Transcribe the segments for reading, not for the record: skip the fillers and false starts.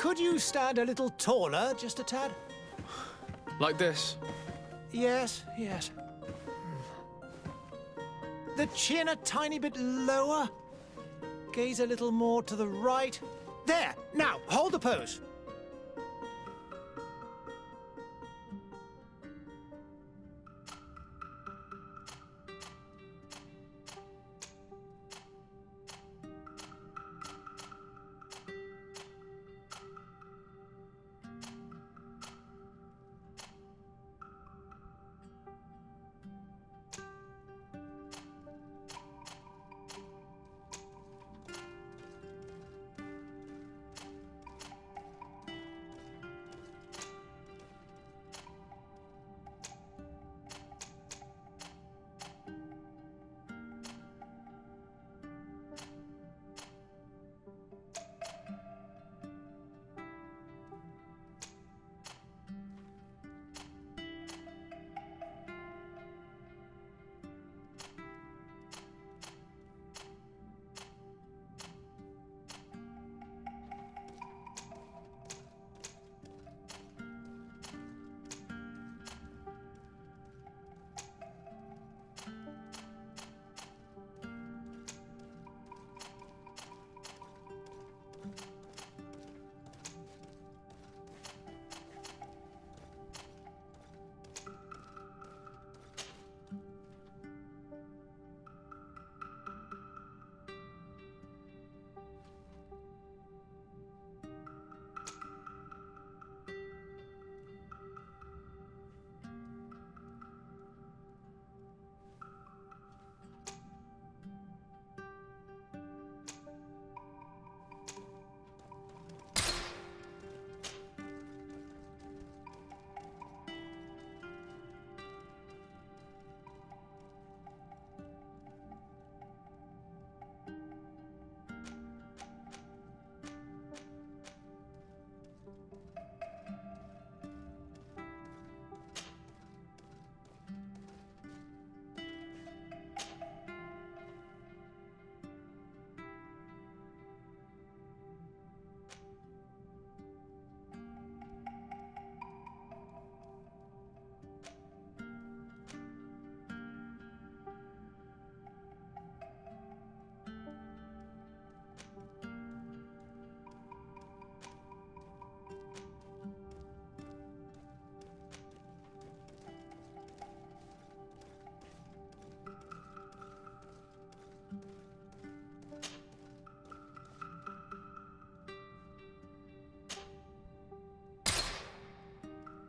Could you stand a little taller, just a tad? Like this? Yes, yes. The chin a tiny bit lower. Gaze a little more to the right. There! Now, hold the pose.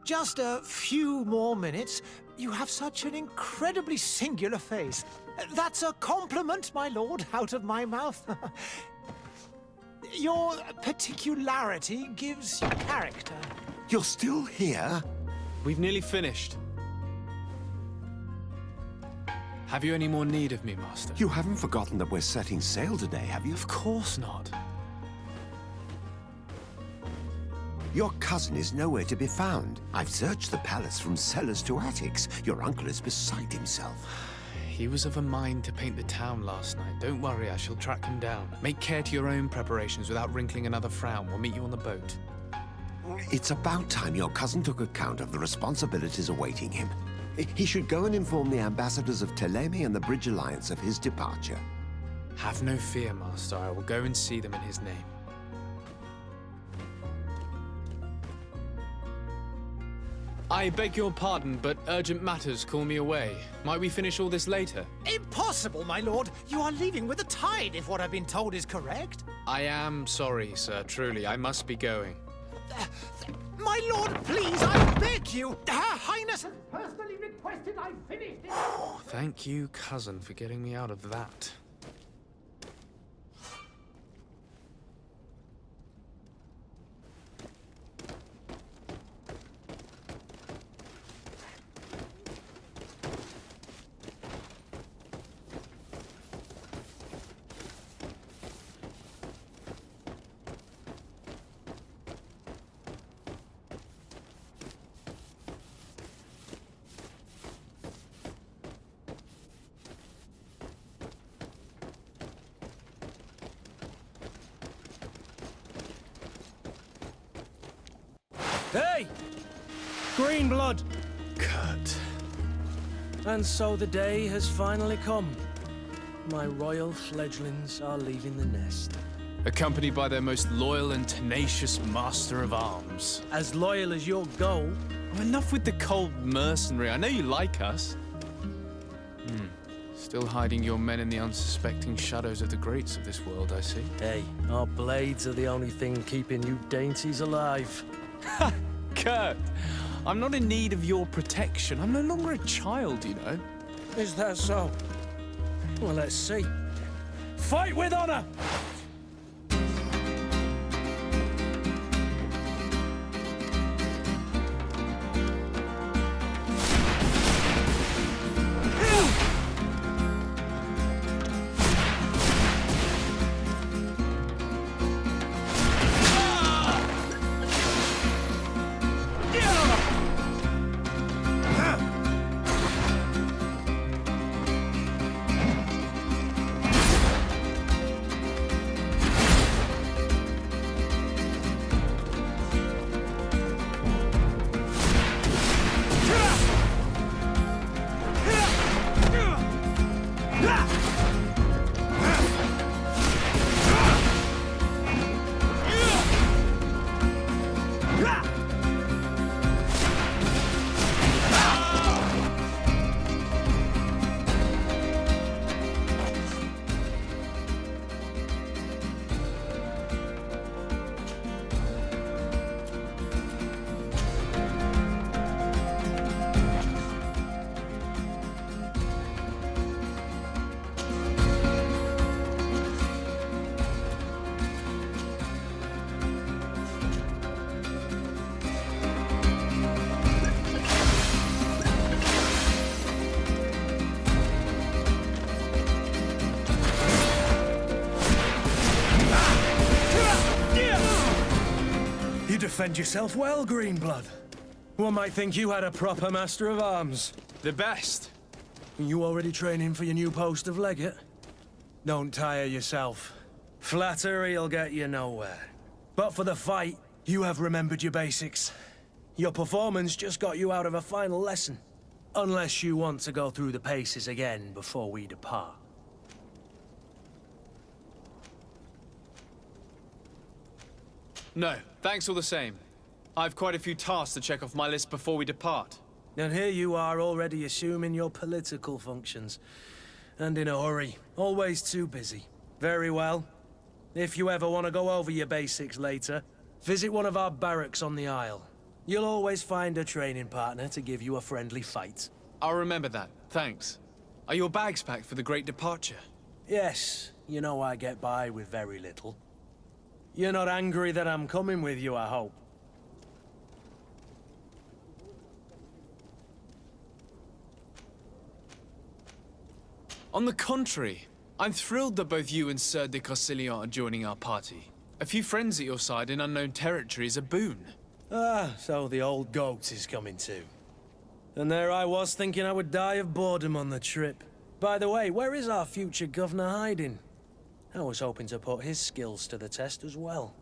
Just a few more minutes. You have such an incredibly singular face. That's a compliment, my lord, out of my mouth. Your particularity gives you character. You're still here? We've nearly finished. Have you any more need of me, Master? You haven't forgotten that we're setting sail today, have you? Of course not. Your cousin is nowhere to be found. I've searched the palace from cellars to attics. Your uncle is beside himself. He was of a mind to paint the town last night. Don't worry, I shall track him down. Make care to your own preparations without wrinkling another frown. We'll meet you on the boat. It's about time your cousin took account of the responsibilities awaiting him. He should go and inform the ambassadors of Ptolemy and the Bridge Alliance of his departure. Have no fear, Master. I will go and see them in his name. I beg your pardon, but urgent matters call me away. Might we finish all this later? Impossible, my lord. You are leaving with the tide, if what I've been told is correct. I am sorry, sir. Truly, I must be going. My lord, please, I beg you. Her Highness has personally requested I finish this. Thank you, cousin, for getting me out of that. Hey! Green blood! Kurt. And so the day has finally come. My royal fledglings are leaving the nest. Accompanied by their most loyal and tenacious master of arms. As loyal as your goal. Oh, enough with the cold mercenary. I know you like us. Still hiding your men in the unsuspecting shadows of the greats of this world, I see. Hey, our blades are the only thing keeping you dainties alive. Ha! Kurt! I'm not in need of your protection. I'm no longer a child, you know. Is that so? Well, let's see. Fight with honor! You defend yourself well, Greenblood. One might think you had a proper master of arms. The best. You already training for your new post of legate? Don't tire yourself. Flattery'll get you nowhere. But for the fight, you have remembered your basics. Your performance just got you out of a final lesson. Unless you want to go through the paces again before we depart. No, thanks all the same. I've quite a few tasks to check off my list before we depart. And here you are already assuming your political functions. And in a hurry. Always too busy. Very well. If you ever want to go over your basics later, visit one of our barracks on the Isle. You'll always find a training partner to give you a friendly fight. I'll remember that, thanks. Are your bags packed for the great departure? Yes, you know I get by with very little. You're not angry that I'm coming with you, I hope. On the contrary, I'm thrilled that both you and Sir de Cossillon are joining our party. A few friends at your side in unknown territory is a boon. Ah, so the old goat is coming too. And there I was thinking I would die of boredom on the trip. By the way, where is our future governor hiding? I was hoping to put his skills to the test as well.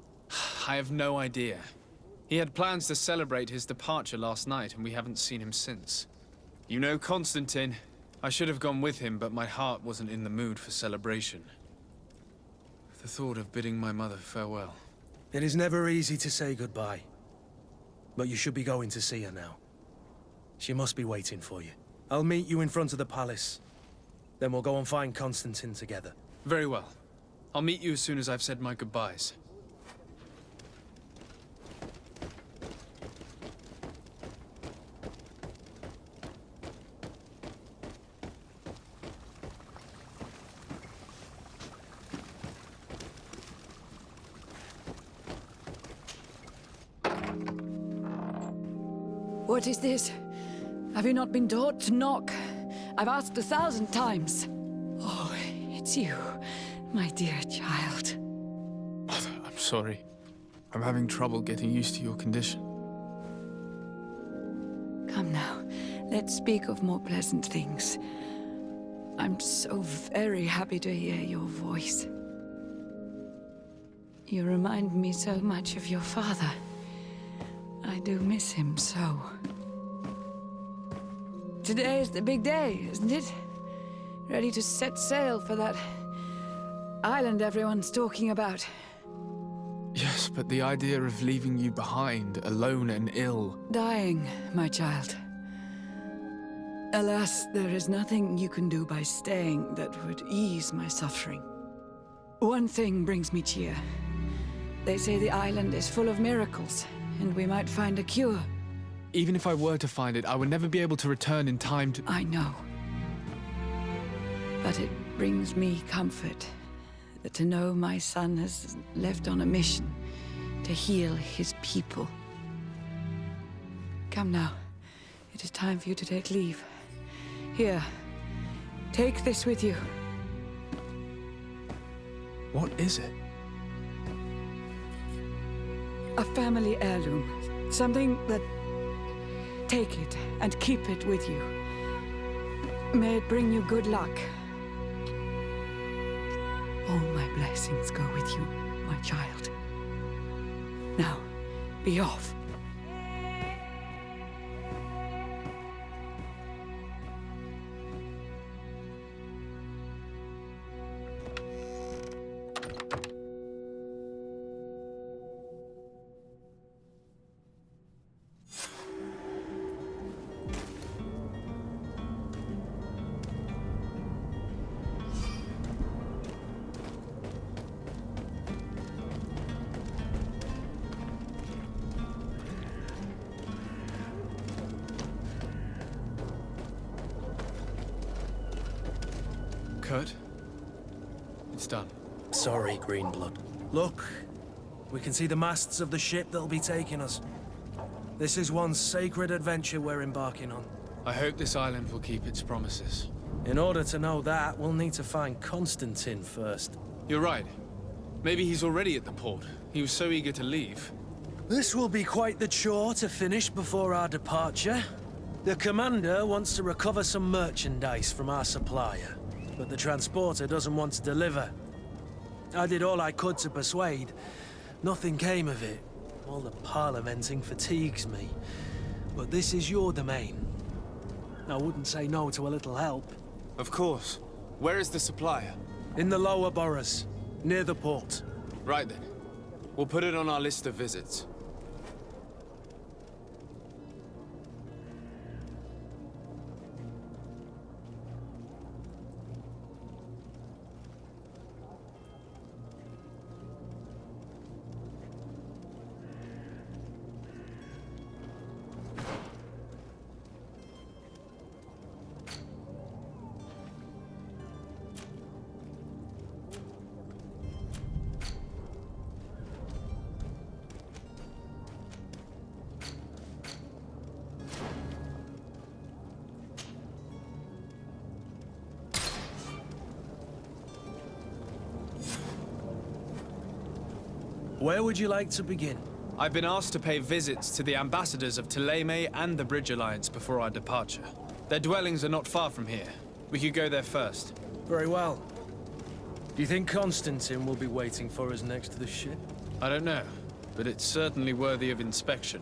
I have no idea. He had plans to celebrate his departure last night, and we haven't seen him since. You know Constantine. I should have gone with him, but my heart wasn't in the mood for celebration. The thought of bidding my mother farewell. It is never easy to say goodbye. But you should be going to see her now. She must be waiting for you. I'll meet you in front of the palace. Then we'll go and find Constantine together. Very well. I'll meet you as soon as I've said my goodbyes. What is this? Have you not been taught to knock? I've asked 1,000 times. Oh, it's you, my dear child. Mother, I'm sorry. I'm having trouble getting used to your condition. Come now, let's speak of more pleasant things. I'm so very happy to hear your voice. You remind me so much of your father. I do miss him so. Today is the big day, isn't it? Ready to set sail for that island everyone's talking about. Yes, but the idea of leaving you behind, alone and ill... Dying, my child. Alas, there is nothing you can do by staying that would ease my suffering. One thing brings me cheer. They say the island is full of miracles, and we might find a cure. Even if I were to find it, I would never be able to return in time to... I know. But it brings me comfort to know my son has left on a mission to heal his people. Come now. It is time for you to take leave. Here, take this with you. What is it? A family heirloom. Something that... Take it and keep it with you. May it bring you good luck. All my blessings go with you, my child. Now, be off. Kurt? It's done. Sorry, Greenblood. Look, we can see the masts of the ship that'll be taking us. This is one sacred adventure we're embarking on. I hope this island will keep its promises. In order to know that, we'll need to find Constantine first. You're right. Maybe he's already at the port. He was so eager to leave. This will be quite the chore to finish before our departure. The commander wants to recover some merchandise from our supplier, but the transporter doesn't want to deliver. I did all I could to persuade. Nothing came of it. All the parliamenting fatigues me. But this is your domain. I wouldn't say no to a little help. Of course. Where is the supplier? In the lower boroughs, near the port. Right then. We'll put it on our list of visits. Where would you like to begin? I've been asked to pay visits to the ambassadors of Thélème and the Bridge Alliance before our departure. Their dwellings are not far from here. We could go there first. Very well. Do you think Constantine will be waiting for us next to the ship? I don't know, but it's certainly worthy of inspection.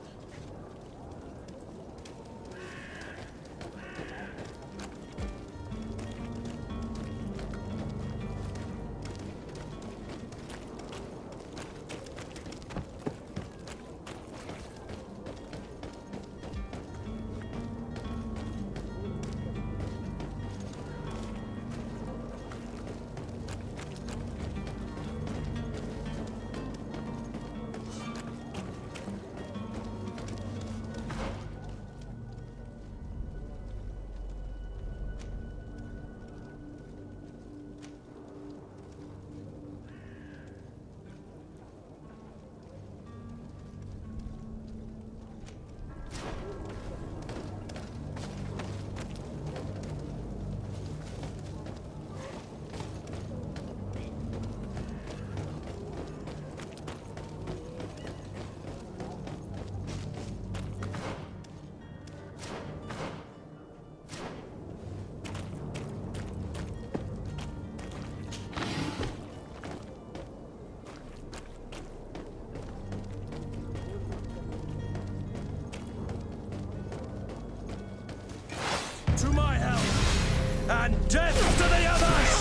And death to the others!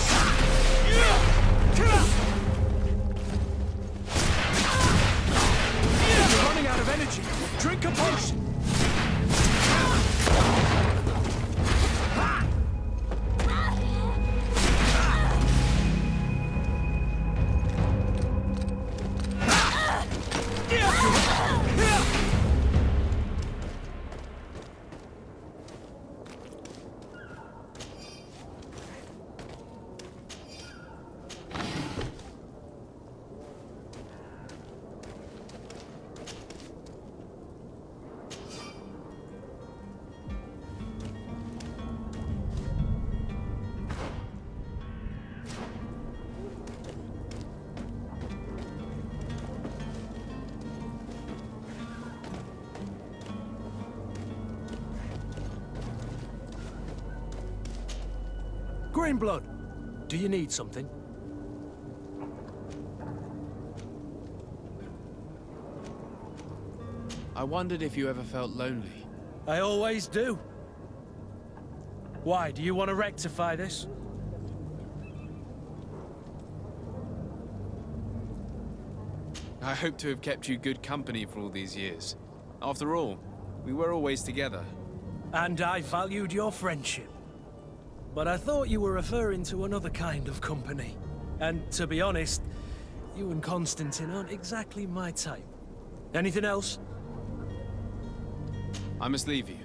You're running out of energy. Drink a potion. Greenblood, do you need something? I wondered if you ever felt lonely. I always do. Why, do you want to rectify this? I hope to have kept you good company for all these years. After all, we were always together. And I valued your friendship. But I thought you were referring to another kind of company. And to be honest, you and Constantine aren't exactly my type. Anything else? I must leave you.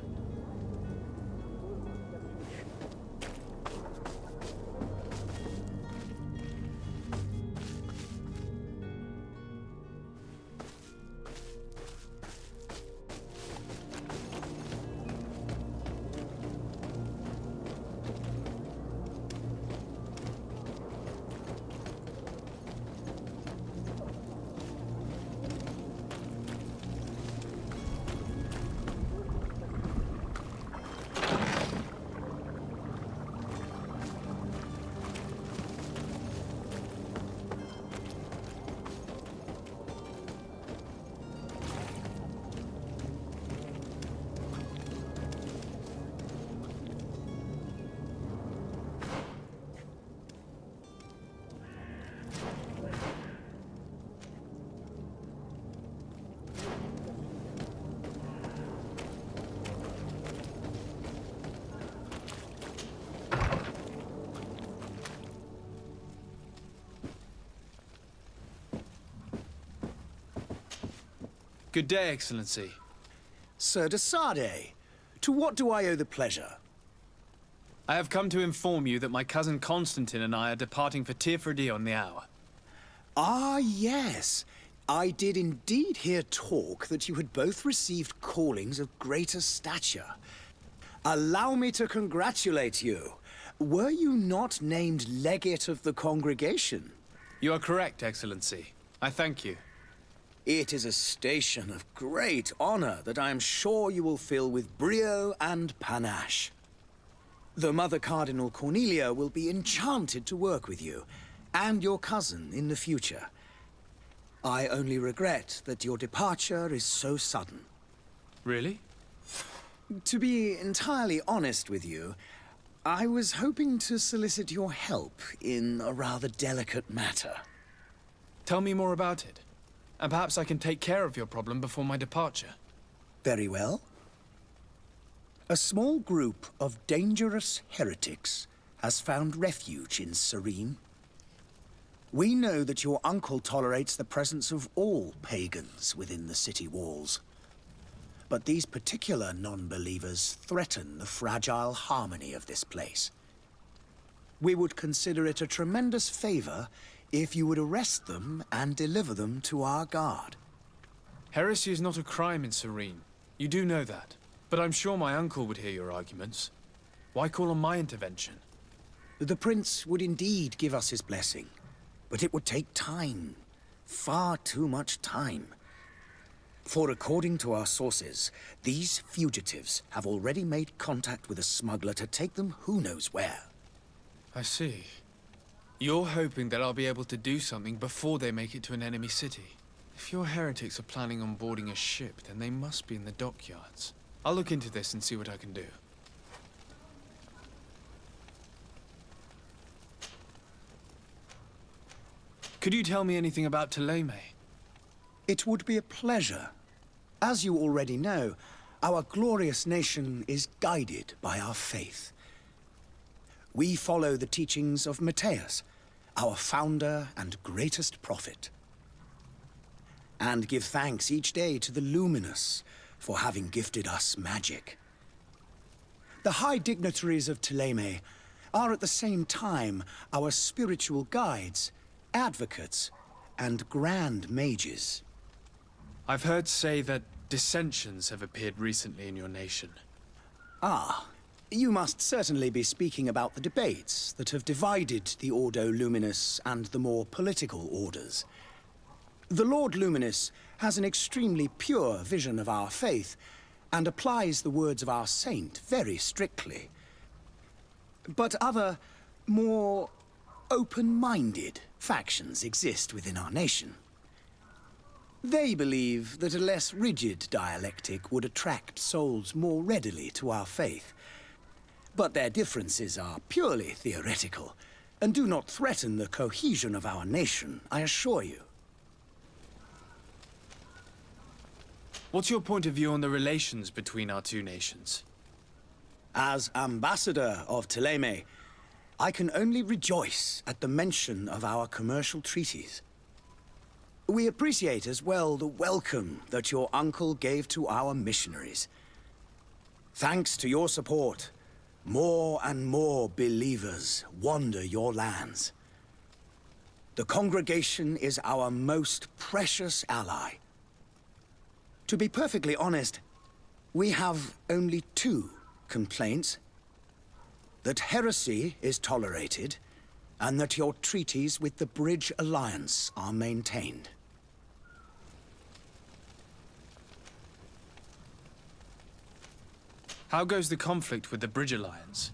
Good day, Excellency. Sir de Sardet, to what do I owe the pleasure? I have come to inform you that my cousin Constantine and I are departing for Tirfredi on the hour. Ah, yes. I did indeed hear talk that you had both received callings of greater stature. Allow me to congratulate you. Were you not named legate of the congregation? You are correct, Excellency. I thank you. It is a station of great honor that I am sure you will fill with brio and panache. The Mother Cardinal Cornelia will be enchanted to work with you, and your cousin in the future. I only regret that your departure is so sudden. Really? To be entirely honest with you, I was hoping to solicit your help in a rather delicate matter. Tell me more about it. And perhaps I can take care of your problem before my departure. Very well. A small group of dangerous heretics has found refuge in Serene. We know that your uncle tolerates the presence of all pagans within the city walls. But these particular non-believers threaten the fragile harmony of this place. We would consider it a tremendous favor if you would arrest them and deliver them to our guard. Heresy is not a crime in Serene. You do know that. But I'm sure my uncle would hear your arguments. Why call on my intervention? The prince would indeed give us his blessing, but it would take time. Far too much time. For according to our sources, these fugitives have already made contact with a smuggler to take them who knows where. I see. You're hoping that I'll be able to do something before they make it to an enemy city. If your heretics are planning on boarding a ship, then they must be in the dockyards. I'll look into this and see what I can do. Could you tell me anything about Thélème? It would be a pleasure. As you already know, our glorious nation is guided by our faith. We follow the teachings of Matthias, our founder and greatest prophet, and give thanks each day to the Luminous for having gifted us magic. The high dignitaries of Thélème are at the same time our spiritual guides, advocates, and grand mages. I've heard say that dissensions have appeared recently in your nation. Ah, you must certainly be speaking about the debates that have divided the Ordo Luminous and the more political orders. The Lord Luminous has an extremely pure vision of our faith and applies the words of our saint very strictly. But other, more open-minded factions exist within our nation. They believe that a less rigid dialectic would attract souls more readily to our faith. But their differences are purely theoretical and do not threaten the cohesion of our nation, I assure you. What's your point of view on the relations between our two nations? As ambassador of Thélème, I can only rejoice at the mention of our commercial treaties. We appreciate as well the welcome that your uncle gave to our missionaries. Thanks to your support, more and more believers wander your lands. The congregation is our most precious ally. To be perfectly honest, we have only two complaints: that heresy is tolerated, and that your treaties with the Bridge Alliance are maintained. How goes the conflict with the Bridge Alliance?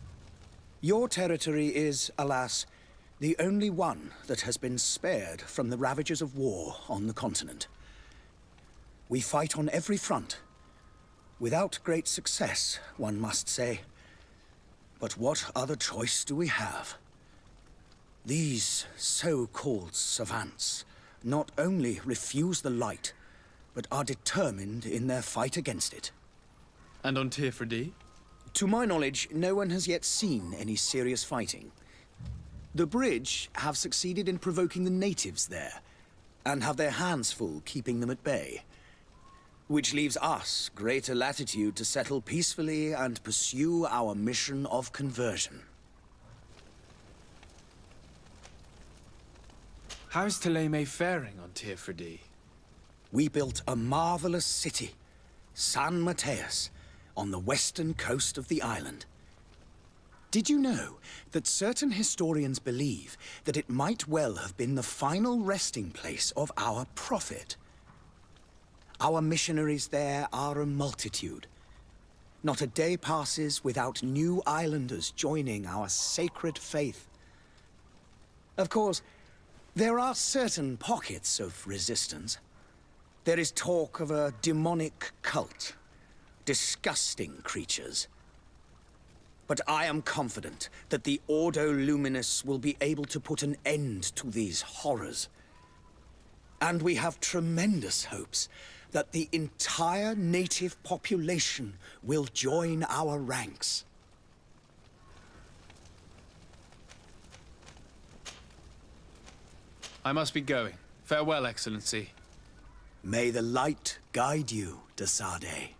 Your territory is, alas, the only one that has been spared from the ravages of war on the continent. We fight on every front. Without great success, one must say. But what other choice do we have? These so-called savants not only refuse the light, but are determined in their fight against it. And on Tirfredi? To my knowledge, no one has yet seen any serious fighting. The Bridge have succeeded in provoking the natives there, and have their hands full keeping them at bay. Which leaves us greater latitude to settle peacefully and pursue our mission of conversion. How is Thélème faring on Tirfredi? We built a marvelous city, San Matthias, on the western coast of the island. Did you know that certain historians believe that it might well have been the final resting place of our prophet? Our missionaries there are a multitude. Not a day passes without new islanders joining our sacred faith. Of course, there are certain pockets of resistance. There is talk of a demonic cult. Disgusting creatures. But I am confident that the Ordo Luminous will be able to put an end to these horrors. And we have tremendous hopes that the entire native population will join our ranks. I must be going. Farewell, Excellency. May the light guide you, de Sade.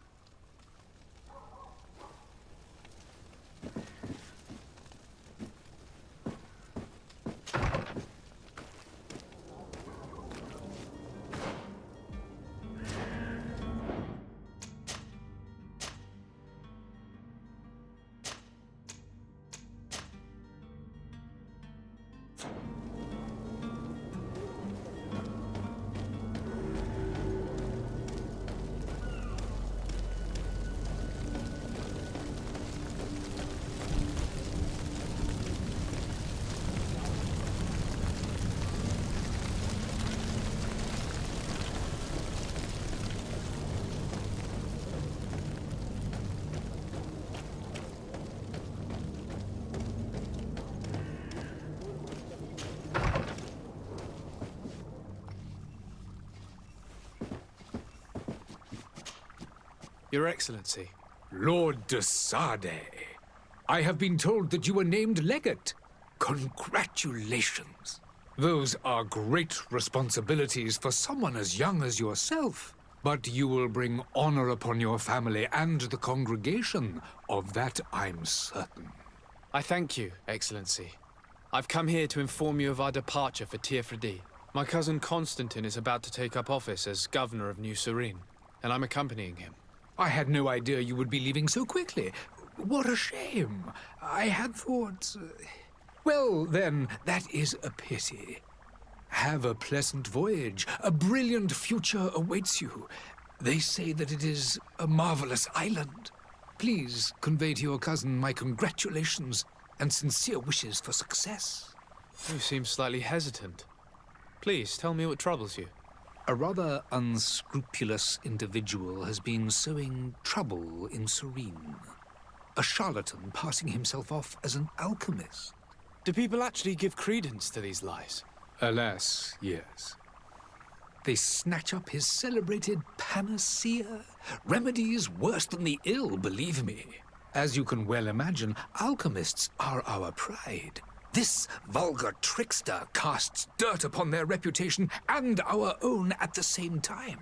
Your Excellency. Lord de Sade, I have been told that you were named legate. Congratulations. Those are great responsibilities for someone as young as yourself. But you will bring honor upon your family and the congregation. Of that, I'm certain. I thank you, Excellency. I've come here to inform you of our departure for Tirfredi. My cousin Constantine is about to take up office as governor of New Serene, and I'm accompanying him. I had no idea you would be leaving so quickly. What a shame. I had thought... Well, then, that is a pity. Have a pleasant voyage. A brilliant future awaits you. They say that it is a marvelous island. Please convey to your cousin my congratulations and sincere wishes for success. You seem slightly hesitant. Please, tell me what troubles you. A rather unscrupulous individual has been sowing trouble in Serene. A charlatan passing himself off as an alchemist. Do people actually give credence to these lies? Alas, yes. They snatch up his celebrated panacea. Remedies worse than the ill, believe me. As you can well imagine, alchemists are our pride. This vulgar trickster casts dirt upon their reputation and our own at the same time.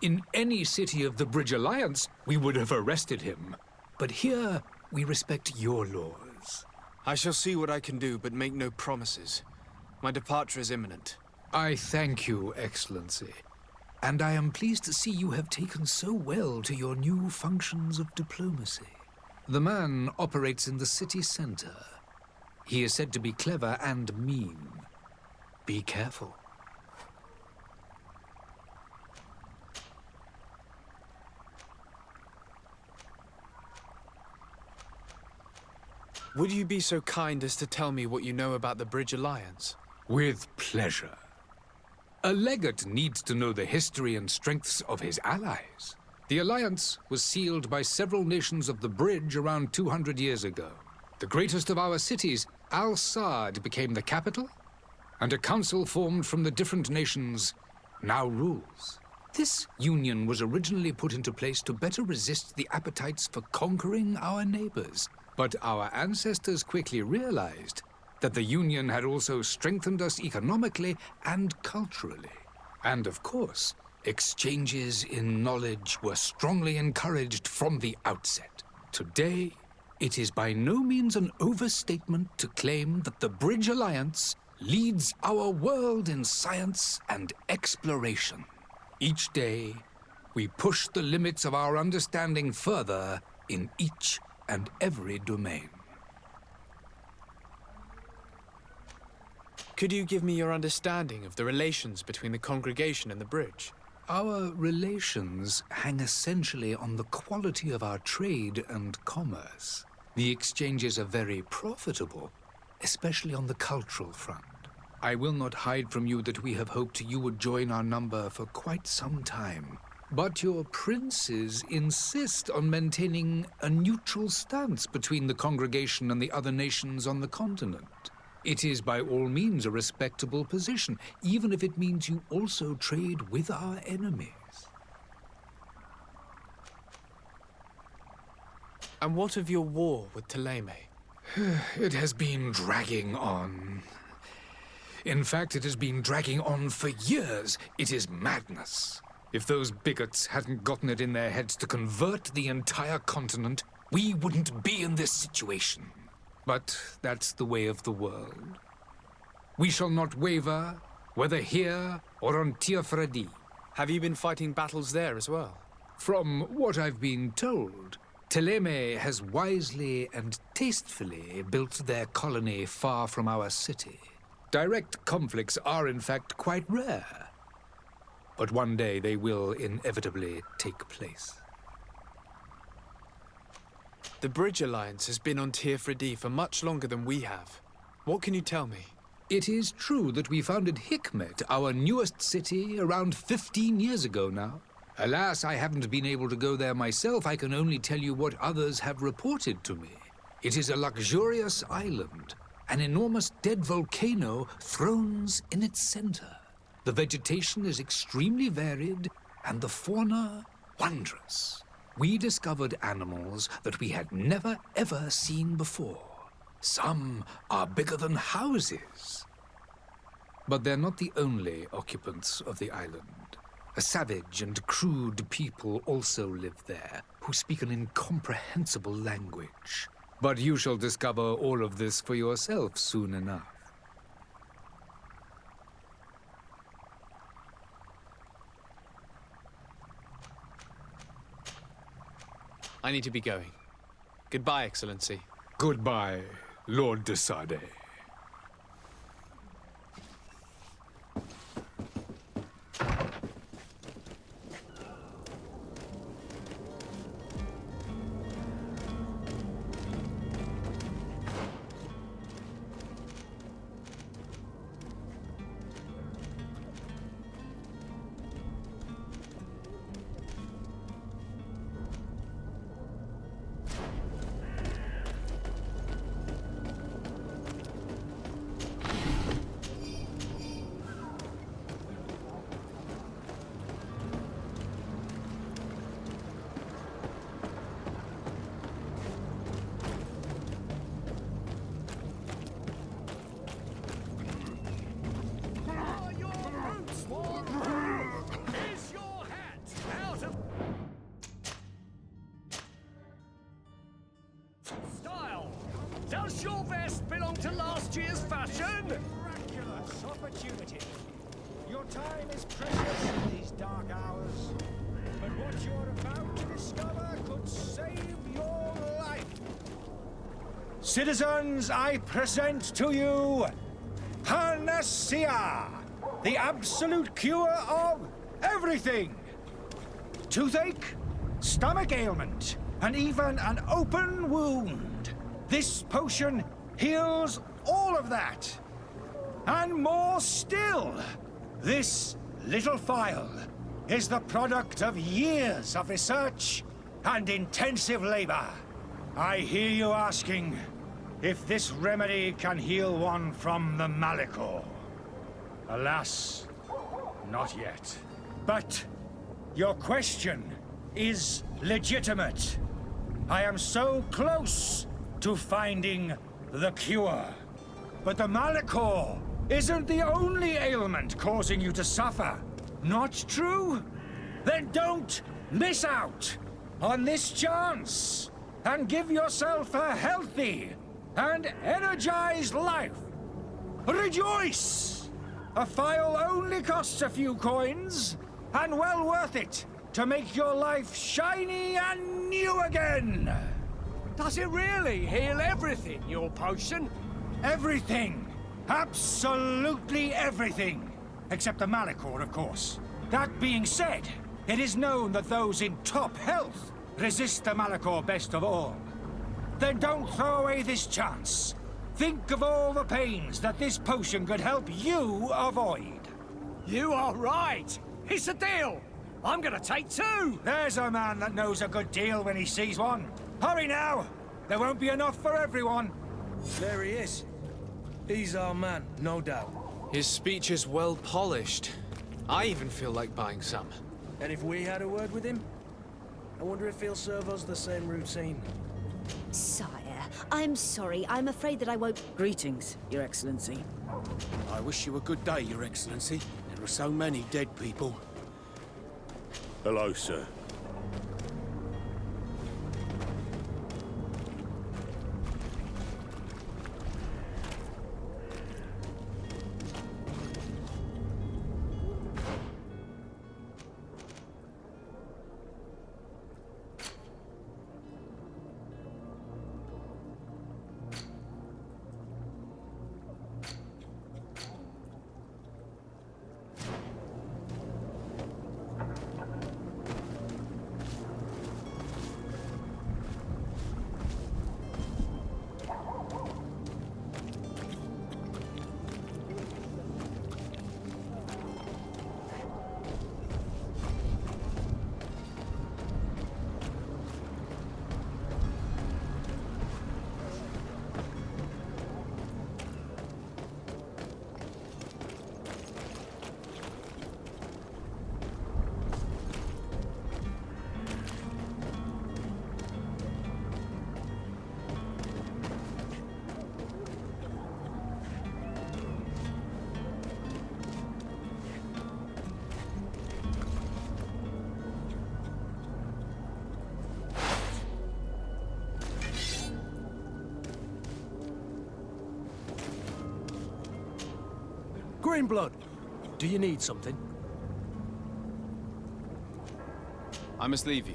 In any city of the Bridge Alliance, we would have arrested him. But here, we respect your laws. I shall see what I can do, but make no promises. My departure is imminent. I thank you, Excellency. And I am pleased to see you have taken so well to your new functions of diplomacy. The man operates in the city center. He is said to be clever and mean. Be careful. Would you be so kind as to tell me what you know about the Bridge Alliance? With pleasure. A legate needs to know the history and strengths of his allies. The alliance was sealed by several nations of the Bridge around 200 years ago. The greatest of our cities, Al-Saad, became the capital, and a council formed from the different nations now rules. This union was originally put into place to better resist the appetites for conquering our neighbors. But our ancestors quickly realized that the Union had also strengthened us economically and culturally. And of course, exchanges in knowledge were strongly encouraged from the outset. Today, it is by no means an overstatement to claim that the Bridge Alliance leads our world in science and exploration. Each day, we push the limits of our understanding further in each and every domain. Could you give me your understanding of the relations between the congregation and the Bridge? Our relations hang essentially on the quality of our trade and commerce. The exchanges are very profitable, especially on the cultural front. I will not hide from you that we have hoped you would join our number for quite some time. But your princes insist on maintaining a neutral stance between the congregation and the other nations on the continent. It is by all means a respectable position, even if it means you also trade with our enemies. And what of your war with Thélème? It has been dragging on. In fact, it has been dragging on for years. It is madness. If those bigots hadn't gotten it in their heads to convert the entire continent, we wouldn't be in this situation. But that's the way of the world. We shall not waver, whether here or on Tirfredi. Have you been fighting battles there as well? From what I've been told, Thélème has wisely and tastefully built their colony far from our city. Direct conflicts are in fact quite rare. But one day they will inevitably take place. The Bridge Alliance has been on Tirfredi for much longer than we have. What can you tell me? It is true that we founded Hikmet, our newest city, around 15 years ago now. Alas, I haven't been able to go there myself. I can only tell you what others have reported to me. It is a luxurious island. An enormous dead volcano thrones in its center. The vegetation is extremely varied, and the fauna wondrous. we discovered animals that we had never ever seen before. Some are bigger than houses. But they're not the only occupants of the island. A savage and crude people also live there, who speak an incomprehensible language. But you shall discover all of this for yourself soon enough. I need to be going. Goodbye, Excellency. Goodbye, Lord de Sade. Does your vest belong to last year's fashion? Miraculous opportunity. Your time is precious in these dark hours. But what you're about to discover could save your life. Citizens, I present to you Panacea, the absolute cure of everything. Toothache, stomach ailment, and even an open wound. This potion heals all of that. And more still. This little phial is the product of years of research and intensive labor. I hear you asking if this remedy can heal one from the Malachor. Alas, not yet. But your question is legitimate. I am so close to finding the cure. But the Malachor isn't the only ailment causing you to suffer. Not true? Then don't miss out on this chance and give yourself a healthy and energized life. Rejoice! A phial only costs a few coins, and well worth it to make your life shiny and new again. Does it really heal everything, your potion? Everything. Absolutely everything. Except the Malachor, of course. That being said, it is known that those in top health resist the Malachor best of all. Then don't throw away this chance. Think of all the pains that this potion could help you avoid. You are right. It's a deal. I'm gonna take two. There's a man that knows a good deal when he sees one. Hurry now. There won't be enough for everyone. There he is. He's our man, no doubt. His speech is well polished. I even feel like buying some. And if we had a word with him, I wonder if he'll serve us the same routine. Sire, I'm sorry. I'm afraid that I won't... Greetings, Your Excellency. I wish you a good day, Your Excellency. There are so many dead people. Hello, sir. Greenblood, do you need something? I must leave you.